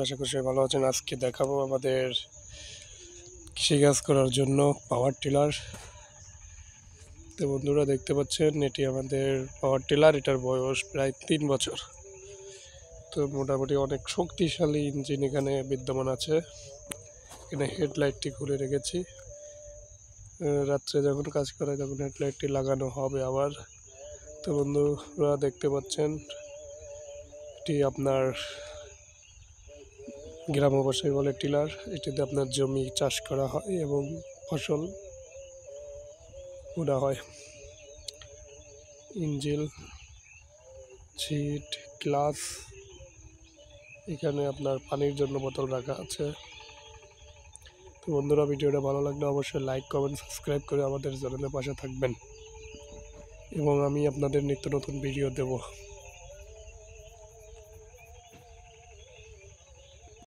আশা করি সবাই ভালো আছেন। আজকে দেখাবো আমাদের কৃষিকাজ করার জন্য পাওয়ার টিলার। তো বন্ধুরা দেখতে পাচ্ছেন এটি আমাদের পাওয়ার টিলার। এটার বয়স প্রায় 3 বছর। তো মোটামুটি অনেক শক্তিশালী ইঞ্জিন এখানে বিদ্যমান আছে। এখানে হেডলাইটটি খুলে রেখেছি, রাত্রে যখন কাজ করে তখন হেডলাইটটি লাগানো হবে আবার। তো বন্ধুরা দেখতে পাচ্ছেন এটি আপনার গ্রাম ভাষায় বলে টিলার। এটিতে আপনার জমি চাষ করা হয় এবং ফসল ওড়া হয়। ইঞ্জিল, সিট, গ্লাস, এখানে আপনার পানির জন্য বোতল রাখা আছে। তো বন্ধুরা ভিডিওটা ভালো লাগলে অবশ্যই লাইক, কমেন্ট, সাবস্ক্রাইব করে আমাদের চ্যানেলের পাশে থাকবেন এবং আমি আপনাদের নিত্য নতুন ভিডিও দেব।